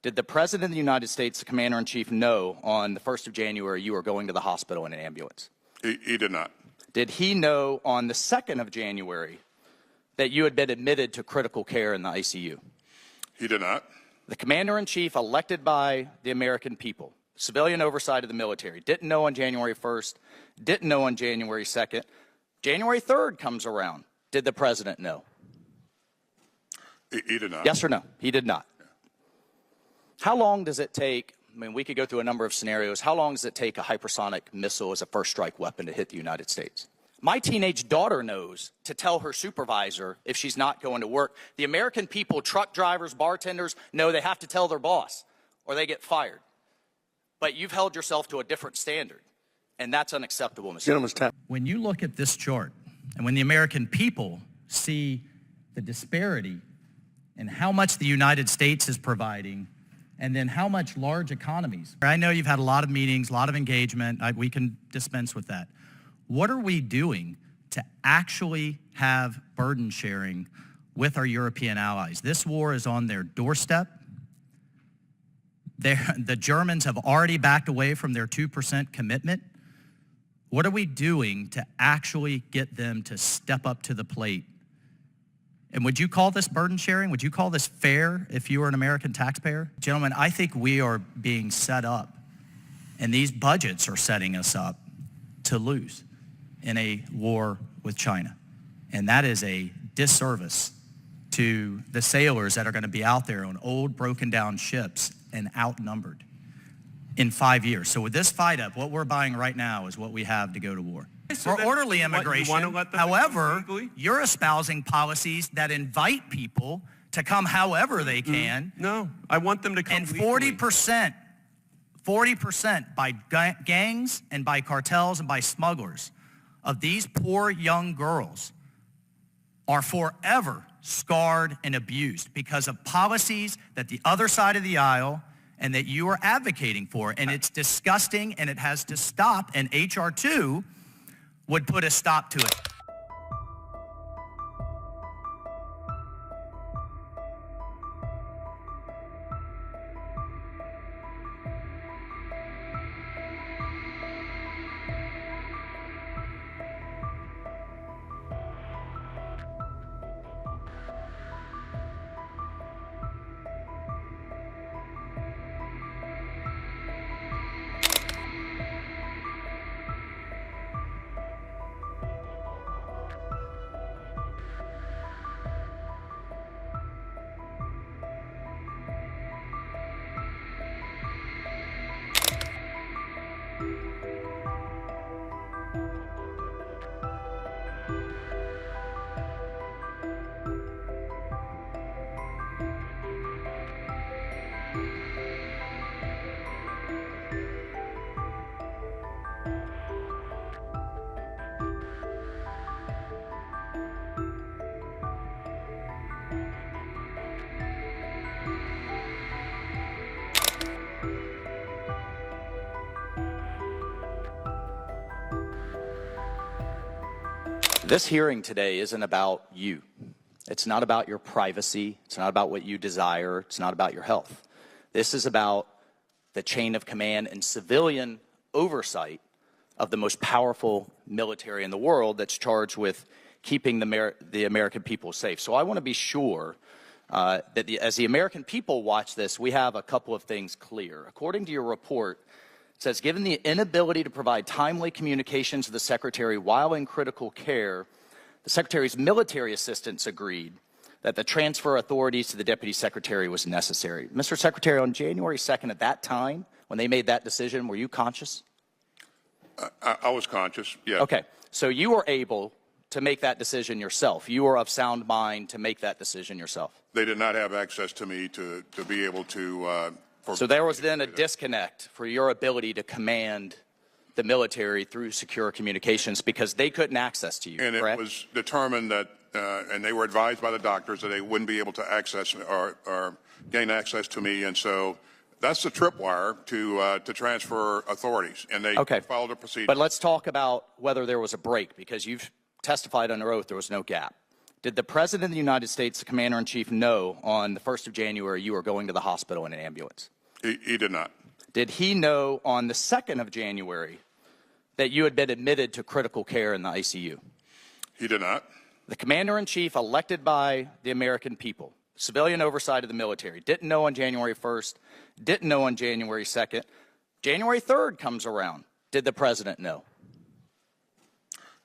Did the President of the United States, the Commander-in-Chief, know on the 1st of January you were going to the hospital in an ambulance? He did not. Did he know on the 2nd of January that you had been admitted to critical care in the ICU? He did not. The Commander-in-Chief, elected by the American people, civilian oversight of the military, didn't know on January 1st, didn't know on January 2nd. January 3rd comes around. Did the President know? He did not. Yes or no? He did not. How long does it take? I mean, we could go through a number of scenarios. How long does it take a hypersonic missile as a first strike weapon to hit the United States? My teenage daughter knows to tell her supervisor if she's not going to work. The American people, truck drivers, bartenders, know they have to tell their boss or they get fired. But you've held yourself to a different standard, and that's unacceptable, Mr. Gentleman's time. When you look at this chart, and when the American people see the disparity in how much the United States is providing, and then how much large economies. I know you've had a lot of meetings, a lot of engagement. We can dispense with that. What are we doing to actually have burden sharing with our European allies? This war is on their doorstep. The Germans have already backed away from their 2% commitment. What are we doing to actually get them to step up to the plate? And would you call this burden sharing? Would you call this fair if you were an American taxpayer? Gentlemen, I think we are being set up, and these budgets are setting us up to lose in a war with China. And that is a disservice to the sailors that are going to be out there on old, broken down ships and outnumbered in 5 years. So with this fight up, what we're buying right now is what we have to go to war. For orderly immigration, however, you're espousing policies that invite people to come however they can. No, I want them to come and 40% by gangs and by cartels and by smugglers of these poor young girls are forever scarred and abused because of policies that the other side of the aisle and that you are advocating for. And it's disgusting, and it has to stop, and H.R. 2 would put a stop to it. This hearing today isn't about you. It's not about your privacy. It's not about what you desire. It's not about your health. This is about the chain of command and civilian oversight of the most powerful military in the world that's charged with keeping the American people safe. So I want to be sure that as the American people watch this, we have a couple of things clear. According to your report, it says, given the inability to provide timely communications to the Secretary while in critical care, the Secretary's military assistants agreed that the transfer authorities to the Deputy Secretary was necessary. Mr. Secretary, on January 2nd, at that time, when they made that decision, were you conscious? I was conscious, yeah. Okay, so you were able to make that decision yourself. You were of sound mind to make that decision yourself. They did not have access to me to be able to... So there was then a disconnect for your ability to command the military through secure communications because they couldn't access to you, and correct? It was determined that, and they were advised by the doctors that they wouldn't be able to access or gain access to me, and so that's the tripwire to transfer authorities, and they followed a procedure. But let's talk about whether there was a break, because you've testified under oath there was no gap. Did the President of the United States, the Commander-in-Chief, know on the 1st of January you were going to the hospital in an ambulance? He did not. Did he know on the 2nd of January that you had been admitted to critical care in the ICU? He did not. The Commander-in-Chief, elected by the American people, civilian oversight of the military, didn't know on January 1st, didn't know on January 2nd. January 3rd comes around. Did the President know?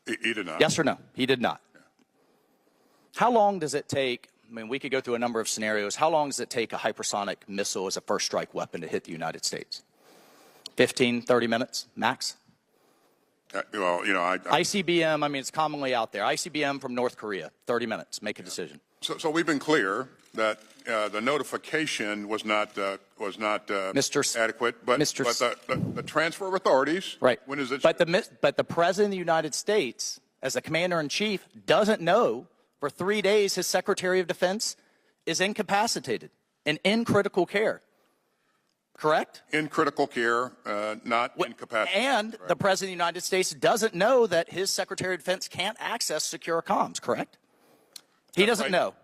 He did not. Yes or no? He did not. How long does it take? I mean, we could go through a number of scenarios. How long does it take a hypersonic missile as a first strike weapon to hit the United States? 15, 30 minutes, max? Well, you know, ICBM, I mean, it's commonly out there. ICBM from North Korea, 30 minutes, make a decision. So we've been clear that the notification was not adequate, but the transfer of authorities. Right. When is it? But the President of the United States, as the Commander-in-Chief, doesn't know for 3 days his Secretary of Defense is incapacitated and in critical care. Correct? In critical care, not incapacitated. And the President of the United States doesn't know that his Secretary of Defense can't access secure comms, correct? He doesn't know.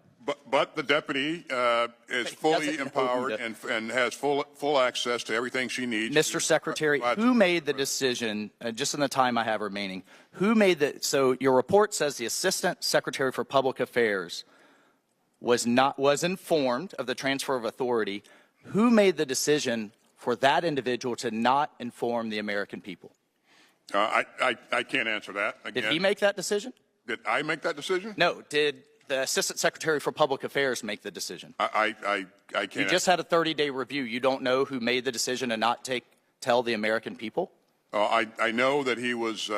But the deputy is fully empowered and has full access to everything she needs. Mr. Secretary, who made the decision, just in the time I have remaining, who made the, so your report says the Assistant Secretary for Public Affairs was informed of the transfer of authority. Who made the decision for that individual to not inform the American people? I can't answer that. Again, did he make that decision? Did I make that decision? No. Did the Assistant Secretary for Public Affairs make the decision? I can't. You just had a 30-day review. You don't know who made the decision to not tell the American people? I know that he was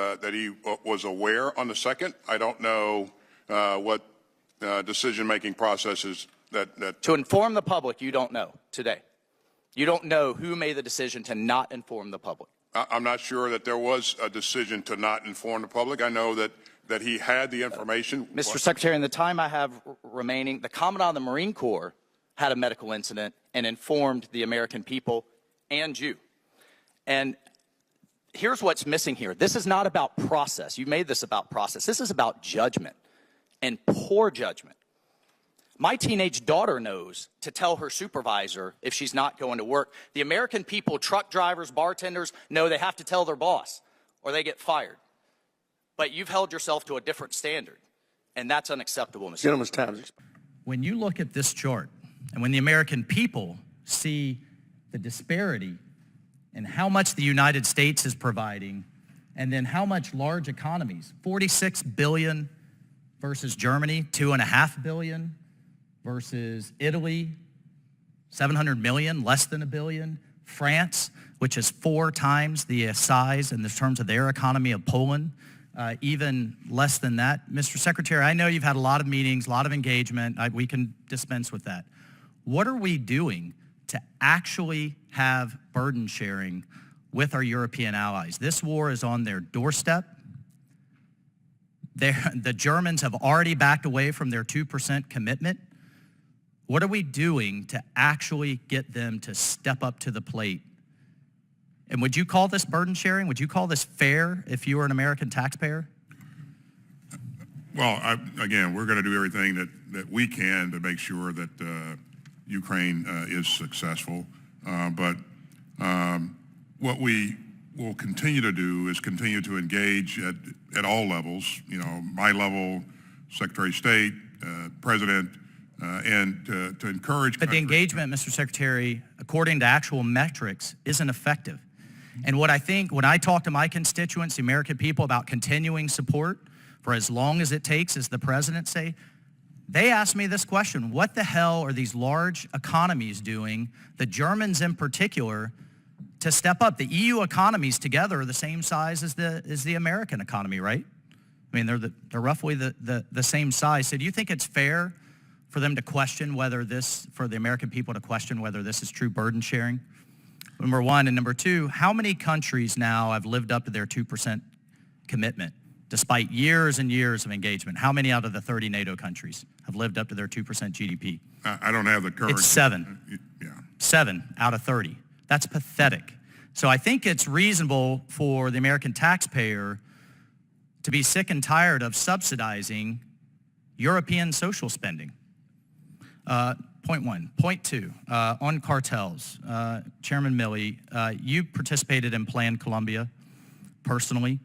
aware on the 2nd. I don't know what decision-making processes that. To inform the public, you don't know today. You don't know who made the decision to not inform the public. I'm not sure that there was a decision to not inform the public. I know that he had the information. Mr. Secretary, in the time I have remaining, the Commandant of the Marine Corps had a medical incident and informed the American people and you. And here's what's missing here. This is not about process. You made this about process. This is about judgment and poor judgment. My teenage daughter knows to tell her supervisor if she's not going to work. The American people, truck drivers, bartenders, know they have to tell their boss or they get fired. But you've held yourself to a different standard, and that's unacceptable, Mr. Gentleman's time is expired. When you look at this chart, and when the American people see the disparity in how much the United States is providing, and then how much large economies, 46 billion versus Germany, 2.5 billion, versus Italy, 700 million, less than $1 billion, France, which is 4 times the size in terms of their economy of Poland, even less than that. Mr. Secretary, I know you've had a lot of meetings, a lot of engagement. We can dispense with that. What are we doing to actually have burden sharing with our European allies? This war is on their doorstep. The Germans have already backed away from their 2% commitment. What are we doing to actually get them to step up to the plate? And would you call this burden sharing? Would you call this fair if you were an American taxpayer? Well, again, we're going to do everything that we can to make sure that Ukraine is successful. But what we will continue to do is continue to engage at all levels, you know, my level, Secretary of State, President, and to encourage. But the engagement, Mr. Secretary, according to actual metrics, isn't effective. And what I think, when I talk to my constituents, the American people, about continuing support for as long as it takes, as the president say, they ask me this question: what the hell are these large economies doing, the Germans in particular, to step up? The EU economies together are the same size as the American economy, right? I mean, they're roughly the same size. So do you think it's fair for them to question whether this, for the American people to question whether this is true burden sharing? Number one. And number two, how many countries now have lived up to their 2% commitment despite years and years of engagement? How many out of the 30 NATO countries have lived up to their 2% GDP? I don't have the current. It's 7. Yeah. 7 out of 30. That's pathetic. So I think it's reasonable for the American taxpayer to be sick and tired of subsidizing European social spending. Point one. Point two, on cartels. Chairman Milley, you participated in Plan Colombia personally.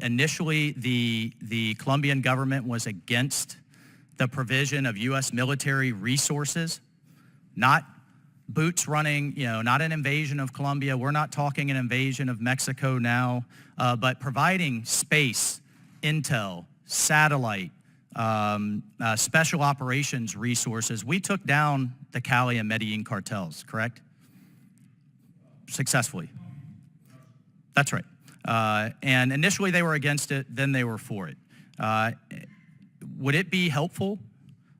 Initially, the Colombian government was against the provision of U.S. military resources, not boots running, not an invasion of Colombia. We're not talking an invasion of Mexico now, but providing space, intel, satellite, special operations resources. We took down the Cali and Medellin cartels, correct? Successfully. That's right. And initially they were against it, then they were for it. Would it be helpful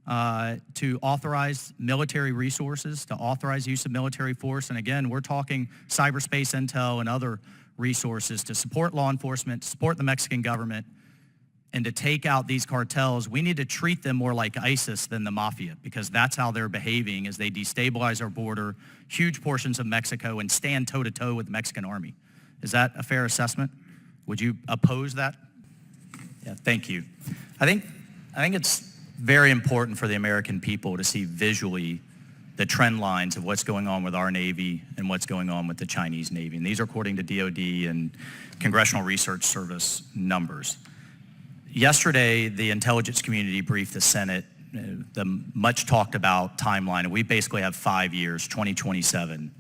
to authorize military resources, to authorize use of military force? And again, we're talking cyberspace intel and other resources to support law enforcement, to support the Mexican government, and to take out these cartels. We need to treat them more like ISIS than the mafia, because that's how they're behaving as they destabilize our border, huge portions of Mexico, and stand toe-to-toe with the Mexican army. Is that a fair assessment? Would you oppose that? Yeah, thank you. I think it's very important for the American people to see visually the trend lines of what's going on with our Navy and what's going on with the Chinese Navy. And these are according to DOD and Congressional Research Service numbers. Yesterday, the intelligence community briefed the Senate, the much talked about timeline, and we basically have 5 years, 2027,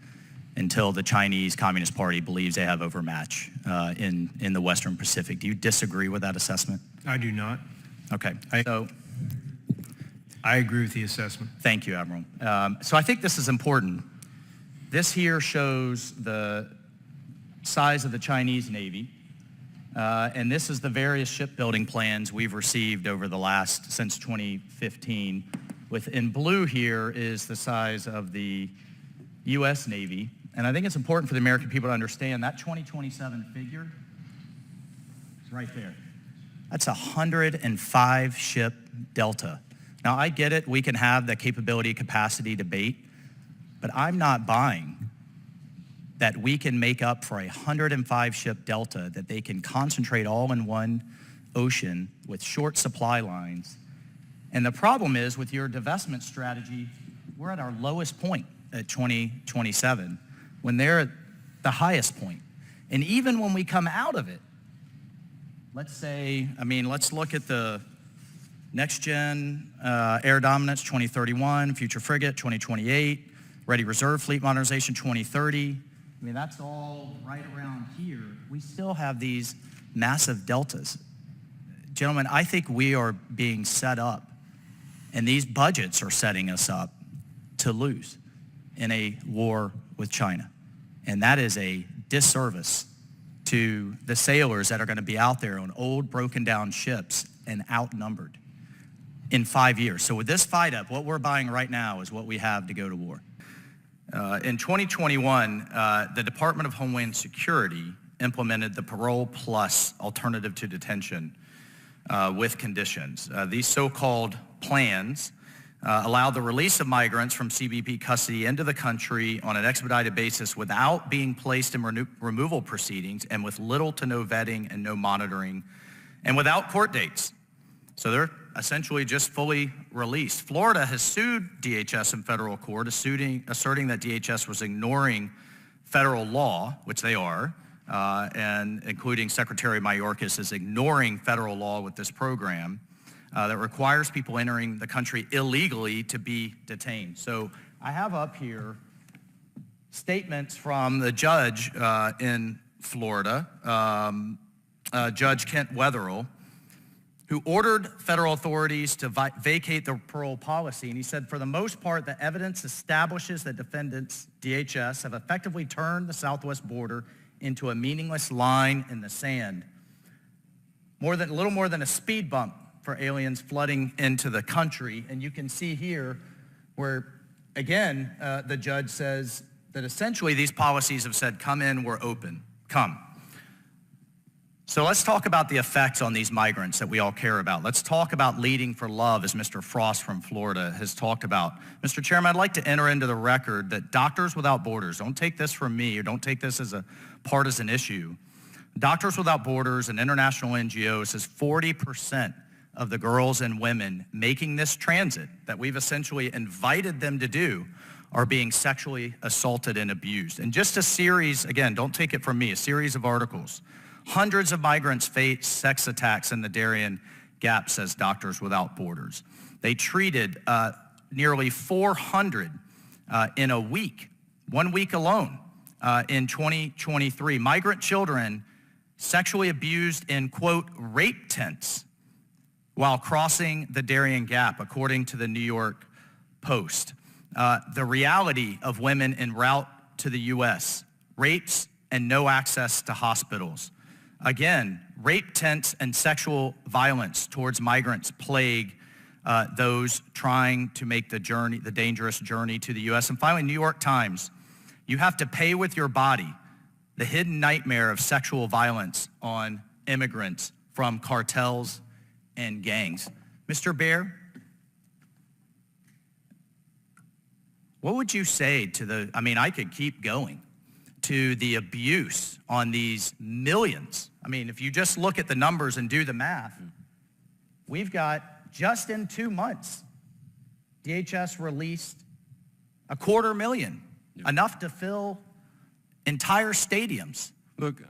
until the Chinese Communist Party believes they have overmatch in the Western Pacific. Do you disagree with that assessment? I do not. Okay. So I agree with the assessment. thank you, Admiral. So I think this is important. This here shows the size of the Chinese Navy, and this is the various shipbuilding plans we've received over the since 2015. In blue here is the size of the U.S. Navy, and I think it's important for the American people to understand that 2027 figure is right there. That's a 105 ship delta. Now I get it, we can have the capability, capacity debate, but I'm not buying that we can make up for a 105 ship delta, that they can concentrate all in one ocean with short supply lines. And the problem is with your divestment strategy, we're at our lowest point at 2027 when they're at the highest point. And even when we come out of it, let's look at the next gen air dominance 2031, future frigate 2028, ready reserve fleet modernization 2030. That's all right around here. We still have these massive deltas. Gentlemen, I think we are being set up, and these budgets are setting us up to lose in a war with China. And that is a disservice to the sailors that are going to be out there on old, broken down ships and outnumbered in 5 years. So with this fight up, what we're buying right now is what we have to go to war. In 2021, the Department of Homeland Security implemented the Parole Plus alternative to detention with conditions. These so-called plans allow the release of migrants from CBP custody into the country on an expedited basis without being placed in removal proceedings and with little to no vetting and no monitoring and without court dates. So they're essentially just fully released. Florida has sued DHS in federal court, asserting that DHS was ignoring federal law, which they are, and including Secretary Mayorkas is ignoring federal law with this program that requires people entering the country illegally to be detained. So I have up here statements from the judge in Florida, Judge Kent Wetherill, who ordered federal authorities to vacate the parole policy. And he said, for the most part, the evidence establishes that defendants, DHS, have effectively turned the southwest border into a meaningless line in the sand. A little more than a speed bump for aliens flooding into the country. And you can see here where, again, the judge says that essentially these policies have said, come in, we're open, come. So let's talk about the effects on these migrants that we all care about. Let's talk about leading for love, as Mr. Frost from Florida has talked about. Mr. Chairman, I'd like to enter into the record that Doctors Without Borders, don't take this from me or don't take this as a partisan issue. Doctors Without Borders and international NGOs says 40% of the girls and women making this transit that we've essentially invited them to do are being sexually assaulted and abused. And just a series, again, don't take it from me, a series of articles. Hundreds of migrants face sex attacks in the Darien Gap, says Doctors Without Borders. They treated nearly 400 in a week, 1 week alone in 2023. Migrant children sexually abused in, quote, rape tents while crossing the Darien Gap, according to the New York Post. The reality of women en route to the U.S., rapes and no access to hospitals. Again, rape tents and sexual violence towards migrants plague those trying to make the journey, the dangerous journey to the U.S. And finally, New York Times, you have to pay with your body the hidden nightmare of sexual violence on immigrants from cartels and gangs. Mr. Baer, what would you say to the, I could keep going, to the abuse on these millions? If you just look at the numbers and do the math, we've got, just in 2 months, DHS released 250,000, enough to fill entire stadiums. Look,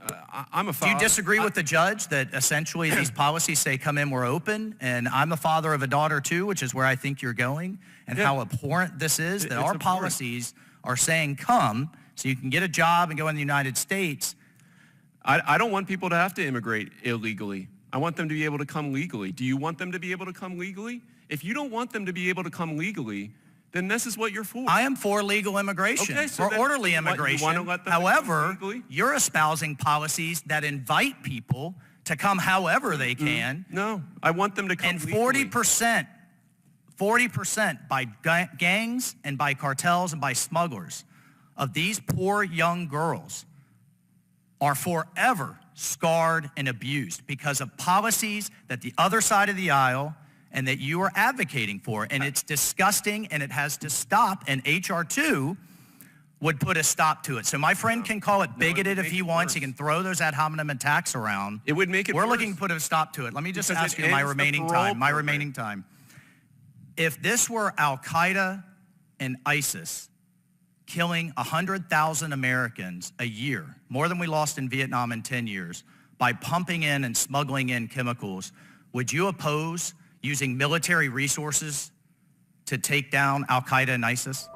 I'm a father. Do you disagree with the judge that essentially these policies say, come in, we're open, and I'm a father of a daughter too, which is where I think you're going, and how abhorrent this is, that our policies are saying come so you can get a job and go in the United States? I don't want people to have to immigrate illegally. I want them to be able to come legally. Do you want them to be able to come legally? If you don't want them to be able to come legally, then this is what you're for. I am for legal immigration, okay, so for orderly immigration. You want to let them However, legally? You're espousing policies that invite people to come however they can. No, I want them to come and legally. 40% by gangs and by cartels and by smugglers of these poor young girls are forever scarred and abused because of policies that the other side of the aisle and that you are advocating for. And it's disgusting, and it has to stop, and H.R. 2 would put a stop to it. So my friend can call it bigoted if he wants. He can throw those ad hominem attacks around. It would make it We're worse. looking to put a stop to it. Let me just Because ask it you my ends the remaining parole time. program. If this were Al-Qaeda and ISIS killing 100,000 Americans a year, more than we lost in Vietnam in 10 years, by pumping in and smuggling in chemicals, would you oppose using military resources to take down Al-Qaeda and ISIS?